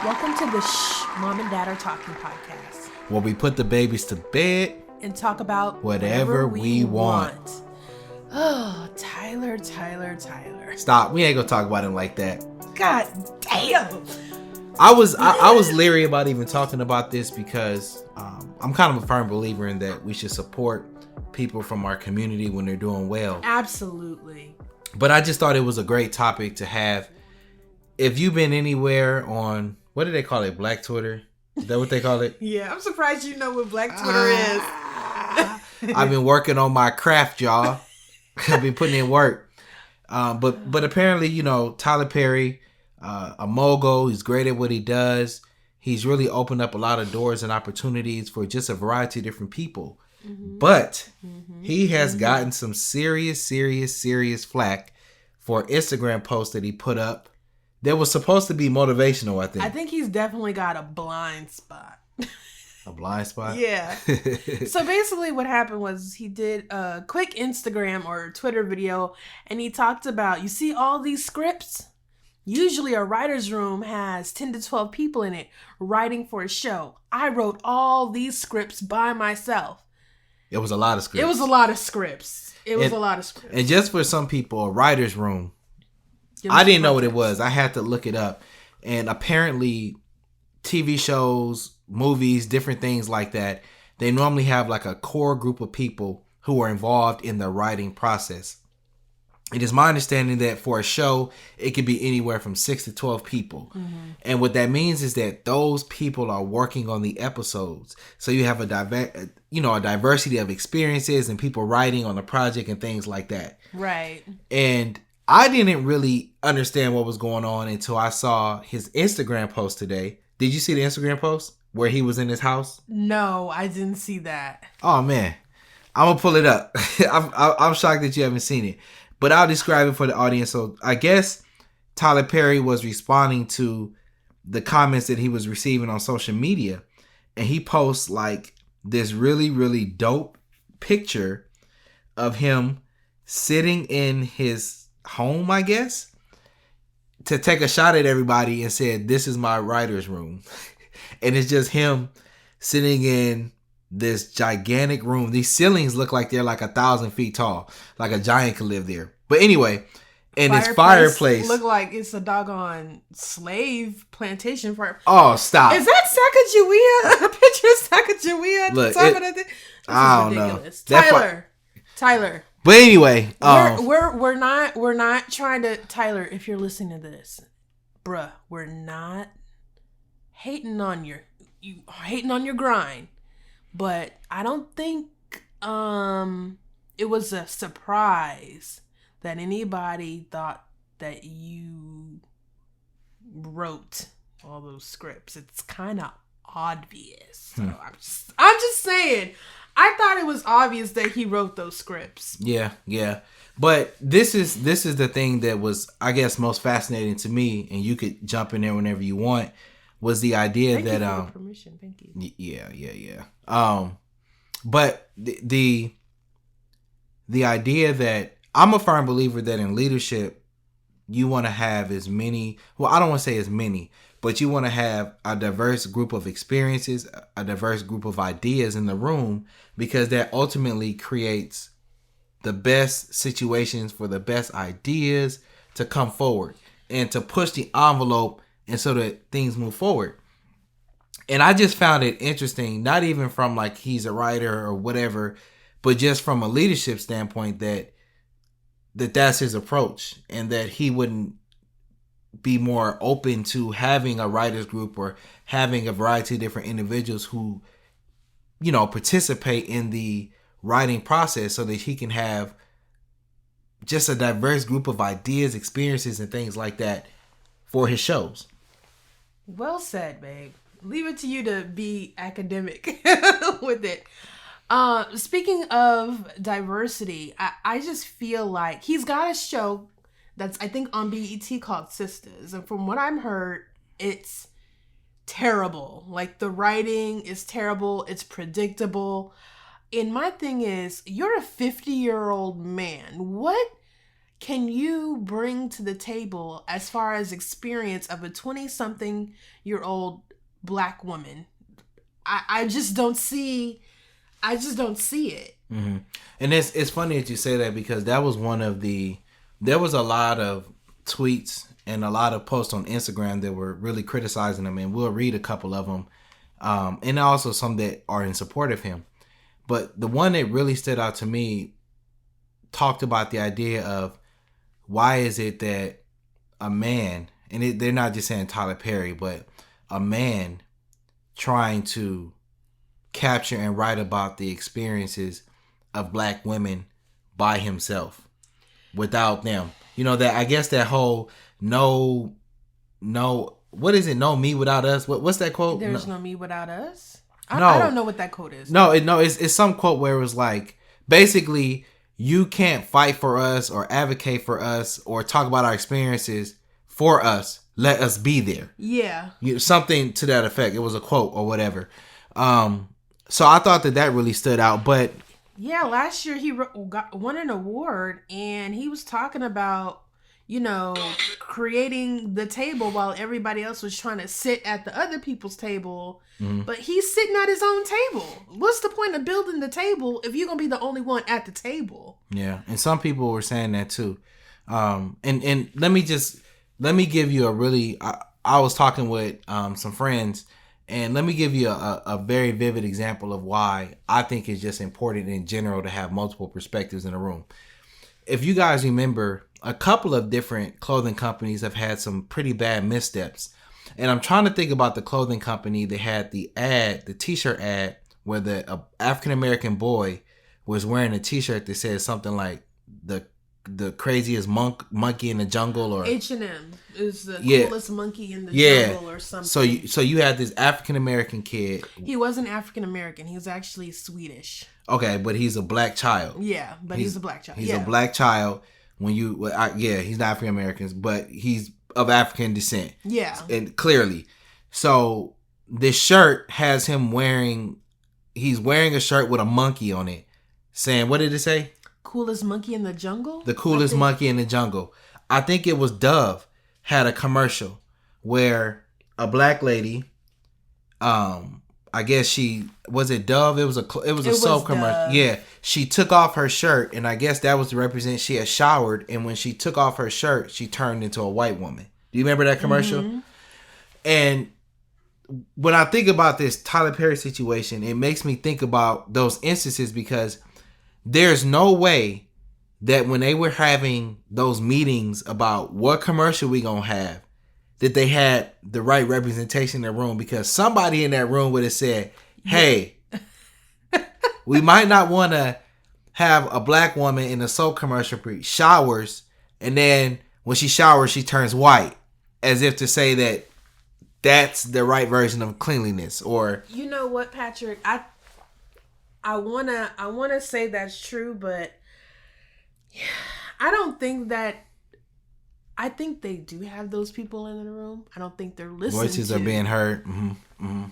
Welcome to the Shh, Mom and Dad Are Talking podcast. Where we put the babies to bed and talk about whatever we want. Oh, Tyler. Stop. We ain't gonna talk about him like that. God damn. I was leery about even talking about this because I'm kind of a firm believer in that we should support people from our community when they're doing well. Absolutely. But I just thought it was a great topic to have. If you've been anywhere on, what do they call it? Black Twitter? Is that what they call it? Yeah, I'm surprised you know what Black Twitter is. I've been working on my craft, y'all. I've been putting in work. But apparently, you know, Tyler Perry, a mogul, he's great at what he does. He's really opened up a lot of doors and opportunities for just a variety of different people. Mm-hmm. But he has gotten some serious flack for Instagram posts that he put up. That was supposed to be motivational, I think. I think he's definitely got a blind spot. A blind spot? Yeah. So basically what happened was he did a quick Instagram or Twitter video and he talked about, you see all these scripts? Usually a writer's room has 10 to 12 people in it writing for a show. I wrote all these scripts by myself. It was a lot of scripts. It was a lot of scripts. And just for some people, a writer's room, I didn't know what it was. I had to look it up. And apparently TV shows, movies, different things like that, they normally have like a core group of people who are involved in the writing process. It is my understanding that for a show, it could be anywhere from 6 to 12 people. Mm-hmm. And what that means is that those people are working on the episodes. So you have a diversity of experiences and people writing on the project and things like that. Right. And I didn't really understand what was going on until I saw his Instagram post today. Did you see the Instagram post where he was in his house? No, I didn't see that. Oh, man. I'm going to pull it up. I'm shocked that you haven't seen it. But I'll describe it for the audience. So I guess Tyler Perry was responding to the comments that he was receiving on social media. And he posts like this really dope picture of him sitting in his home, I guess, to take a shot at everybody and said, "This is my writer's room." And it's just him sitting in this gigantic room. These ceilings look like they're like 1,000 feet tall, like a giant could live there. But anyway, and his fireplace look like it's a doggone slave plantation. Oh, stop! Is that Sacagawea? A picture of Sacagawea at the top of that thing? I don't know. Tyler. But anyway, we're not trying to, Tyler, if you're listening to this, bruh, we're not hating on your grind, but I don't think it was a surprise that anybody thought that you wrote all those scripts. It's kind of obvious. So I'm just saying. I thought it was obvious that he wrote those scripts. Yeah. But this is the thing that was, I guess, most fascinating to me, and you could jump in there whenever you want, was the idea Thank that you for the permission. Thank you. Yeah. But the idea that I'm a firm believer that in leadership you want to have as many, well, I don't want to say as many, but you want to have a diverse group of experiences, a diverse group of ideas in the room, because that ultimately creates the best situations for the best ideas to come forward and to push the envelope and so that things move forward. And I just found it interesting, not even from like he's a writer or whatever, but just from a leadership standpoint that's his approach, and that he wouldn't be more open to having a writer's group or having a variety of different individuals who, you know, participate in the writing process so that he can have just a diverse group of ideas, experiences, and things like that for his shows. Well said, babe. Leave it to you to be academic with it. Speaking of diversity, I just feel like he's got a show that's, I think, on BET called Sisters. And from what I've heard, it's terrible. Like, the writing is terrible. It's predictable. And my thing is, you're a 50-year-old man. What can you bring to the table as far as experience of a 20-something-year-old black woman? I just don't see it. Mm-hmm. And it's funny that you say that, because that was there was a lot of tweets and a lot of posts on Instagram that were really criticizing him, and we'll read a couple of them, and also some that are in support of him. But the one that really stood out to me talked about the idea of, why is it that a man, and they're not just saying Tyler Perry, but a man trying to capture and write about the experiences of black women by himself, without them. You know, that, I guess that whole no, what is it? No me without us. What's that quote? There's no me without us. I don't know what that quote is. It's some quote where it was like, basically, you can't fight for us or advocate for us or talk about our experiences for us. Let us be there. Yeah. Something to that effect. It was a quote or whatever. So I thought that really stood out. But yeah, last year he won an award, and he was talking about, creating the table while everybody else was trying to sit at the other people's table. Mm-hmm. But he's sitting at his own table. What's the point of building the table if you're going to be the only one at the table? Yeah. And some people were saying that too. And let me give you a really, I was talking with some friends, and let me give you a very vivid example of why I think it's just important in general to have multiple perspectives in a room. If you guys remember, a couple of different clothing companies have had some pretty bad missteps. And I'm trying to think about the clothing company that had the t-shirt ad, where the African-American boy was wearing a t-shirt that said something like the craziest monkey in the jungle, or H&M is the coolest monkey in the jungle, or something. So you had this African-American kid. He wasn't African-American. He was actually Swedish. Okay, but he's a black child. Yeah, but he's a black child. He's a black child. He's not African-American, but he's of African descent. Yeah. And clearly. So this shirt has him he's wearing a shirt with a monkey on it, saying, what did it say? Coolest monkey in the jungle? The coolest monkey in the jungle. I think it was Dove had a commercial where a black lady, I guess was it Dove? It was a soap commercial. Yeah. She took off her shirt, and I guess that was to represent she had showered, and when she took off her shirt, she turned into a white woman. Do you remember that commercial? Mm-hmm. And when I think about this Tyler Perry situation, it makes me think about those instances, because there's no way that when they were having those meetings about what commercial we gonna have, that they had the right representation in the room, because somebody in that room would have said, hey, we might not want to have a black woman in a soap commercial showers, and then when she showers, she turns white, as if to say that that's the right version of cleanliness. Or, you know what, Patrick, I wanna say that's true, but I don't think that. I think they do have those people in the room. I don't think they're listening. Voices are being heard. Mm-hmm. Mm-hmm.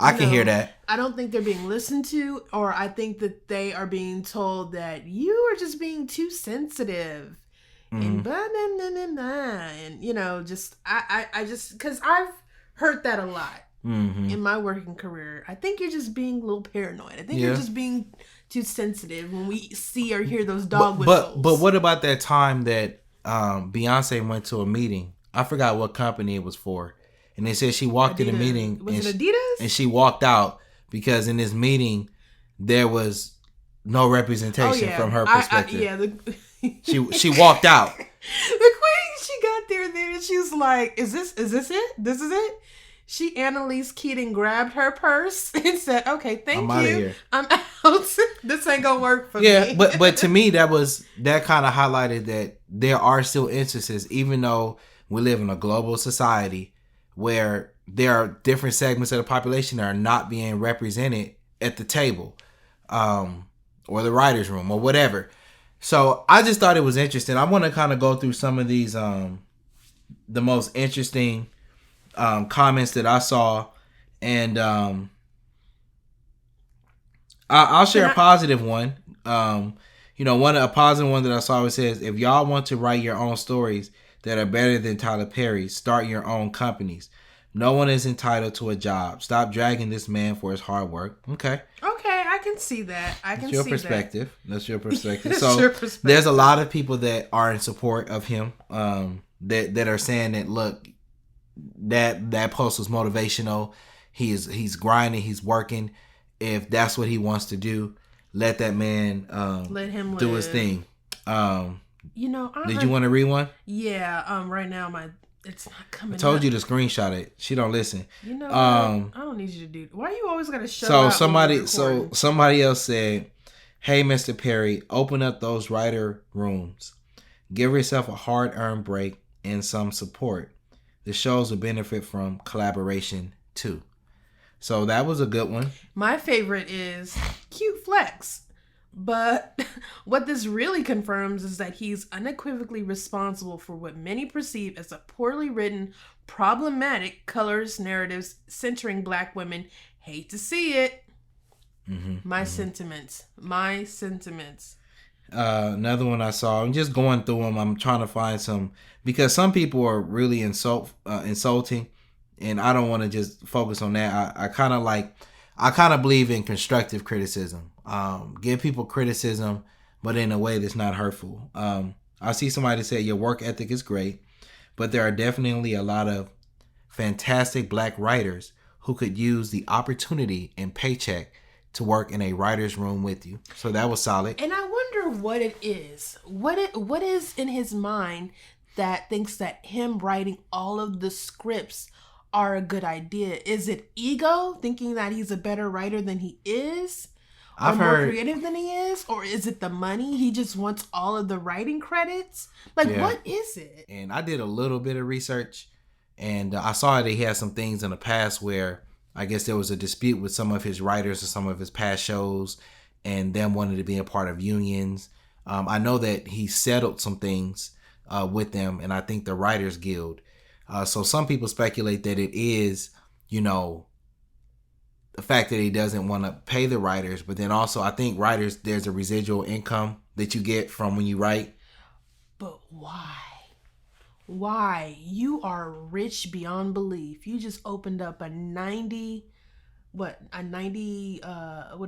I can hear that. I don't think they're being listened to, or I think that they are being told that you are just being too sensitive, and blah, blah, blah, blah, blah. And just I just, because I've heard that a lot in my working career. I think you're just being a little paranoid. I think you're just being too sensitive when we see or hear those dog whistles. But what about that time that Beyonce went to a meeting? I forgot what company it was for. And they said she walked in a meeting. Was it Adidas? And she walked out because in this meeting, there was no representation from her perspective. She walked out. The queen, she got there, she was like, is this it? This is it? She, Annalise Keating, grabbed her purse and said, okay, thank you. I'm out. This ain't gonna work for me. Yeah, but to me, that kind of highlighted that there are still instances, even though we live in a global society, where there are different segments of the population that are not being represented at the table, or the writer's room, or whatever. So I just thought it was interesting. I want to kind of go through some of these, the most interesting comments that I saw, and I'll share a positive one. a positive one that I saw, it says, if y'all want to write your own stories that are better than Tyler Perry, start your own companies. No one is entitled to a job. Stop dragging this man for his hard work. Okay, I can see that. That's your perspective. That's your perspective. That's So your perspective. There's a lot of people that are in support of him. That are saying that, look, that post was motivational. He's grinding. He's working. If that's what he wants to do, let that man let him do live. his thing. Did you you want to read one? Yeah. Right now it's not coming. I told up. you to screenshot it. She don't listen. I don't need you to do. Why you always gotta shut up? Somebody else said, "Hey, Mr. Perry, open up those writer rooms. Give yourself a hard-earned break and some support. The shows will benefit from collaboration too." So that was a good one. My favorite is cute flex. But what this really confirms is that he's unequivocally responsible for what many perceive as a poorly written, problematic colorist narratives centering Black women. Hate to see it. My sentiments. Another one I saw. I'm just going through them. I'm trying to find some, because some people are really insulting, and I don't want to just focus on that. I kind of believe in constructive criticism. Give people criticism, but in a way that's not hurtful. I see somebody say your work ethic is great, but there are definitely a lot of fantastic Black writers who could use the opportunity and paycheck to work in a writer's room with you. So that was solid. And I wonder what it is. What is in his mind that thinks that him writing all of the scripts are a good idea? Is it ego, thinking that he's a better writer than he is? Or more creative than he is? Or is it the money? He just wants all of the writing credits? What is it? And I did a little bit of research, and I saw that he had some things in the past where I guess there was a dispute with some of his writers or some of his past shows, and them wanted to be a part of unions. I know that he settled some things with them, and I think the Writers Guild. So some people speculate that it is, the fact that he doesn't want to pay the writers, but then also I think writers, there's a residual income that you get from when you write. But why? Why? You are rich beyond belief. You just opened up a 90, what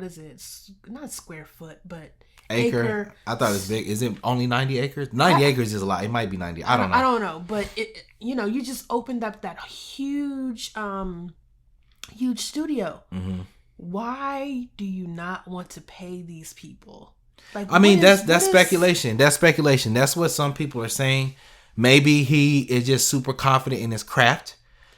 is it? Not square foot, but acre. I thought it was big. Is it only 90 acres? 90 acres is a lot. It might be 90. I don't know. I don't know, but you just opened up that huge studio. Mm-hmm. Why do you not want to pay these people? That's speculation. That's speculation. That's what some people are saying. Maybe he is just super confident in his craft.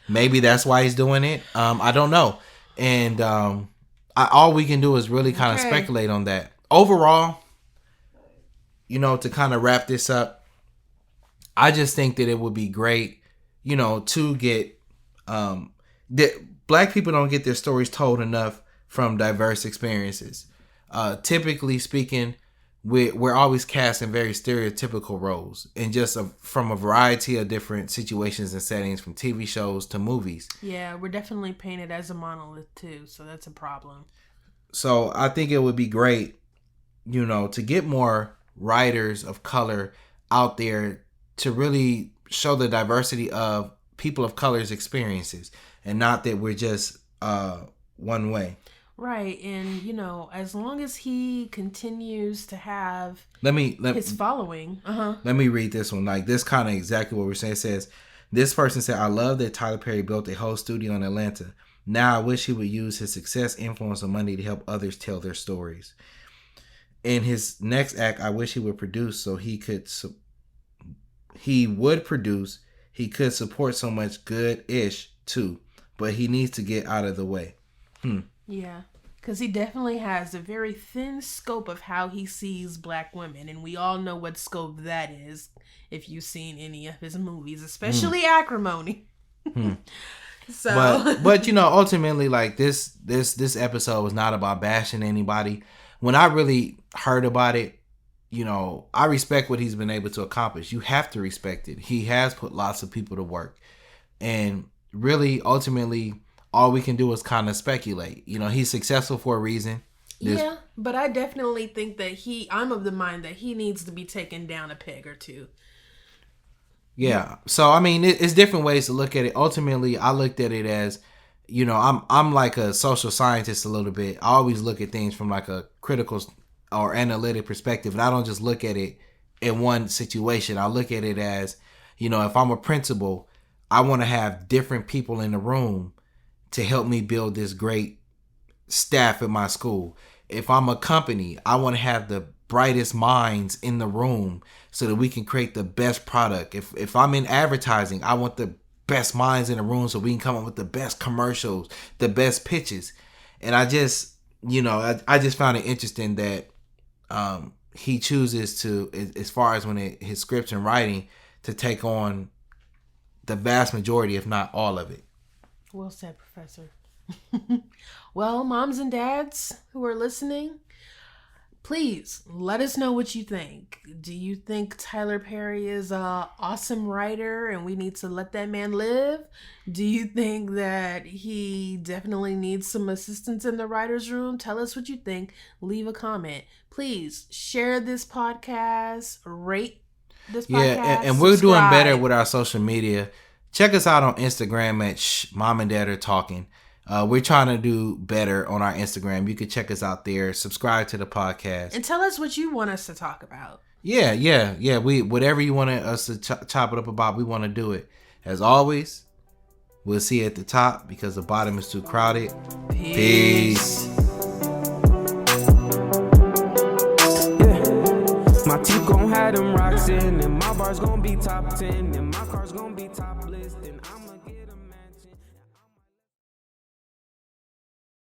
Maybe that's why he's doing it. I don't know. And all we can do is really kind of speculate on that. Overall, to kind of wrap this up, I just think that it would be great, to get that Black people don't get their stories told enough from diverse experiences. Typically speaking, we're always cast in very stereotypical roles, and just from a variety of different situations and settings, from TV shows to movies. Yeah, we're definitely painted as a monolith too, so that's a problem. So I think it would be great, to get more writers of color out there to really show the diversity of people of color's experiences, and not that we're just one way. Right, and as long as he continues to have his following. Let me read this one. This kind of exactly what we're saying. It says, this person said, I love that Tyler Perry built a whole studio in Atlanta. Now I wish he would use his success, influence, and money to help others tell their stories. In his next act, I wish he would produce so he could support so much good-ish too, but he needs to get out of the way. Yeah, because he definitely has a very thin scope of how he sees Black women, and we all know what scope that is if you've seen any of his movies, especially Acrimony. So, but ultimately, this episode was not about bashing anybody. When I really heard about it, I respect what he's been able to accomplish. You have to respect it. He has put lots of people to work, and really, ultimately, all we can do is kind of speculate. He's successful for a reason. But I definitely think that I'm of the mind that he needs to be taken down a peg or two. Yeah. So I mean, it's different ways to look at it. Ultimately, I looked at it as, I'm like a social scientist a little bit. I always look at things from like a critical or analytic perspective, and I don't just look at it in one situation. I look at it as, if I'm a principal, I want to have different people in the room to help me build this great staff at my school. If I'm a company, I want to have the brightest minds in the room so that we can create the best product. If I'm in advertising, I want the best minds in the room so we can come up with the best commercials, the best pitches. And I just, I just found it interesting that he chooses to, as far as his scripts and writing, to take on the vast majority, if not all of it. Well said, Professor. Well, moms and dads who are listening, please let us know what you think. Do you think Tyler Perry is an awesome writer and we need to let that man live? Do you think that he definitely needs some assistance in the writer's room? Tell us what you think. Leave a comment. Please share this podcast, rate this podcast. Yeah, and we're doing better with our social media. Check us out on Instagram at Mom and Dad Are Talking. We're trying to do better on our Instagram. You can check us out there. Subscribe to the podcast. And tell us what you want us to talk about. Yeah. Whatever you want us to chop it up about, we want to do it. As always, we'll see you at the top because the bottom is too crowded. Peace. My teeth gon' have them rocks in, and my bars gon' be top 10, and my cars gon' be top list, and I'm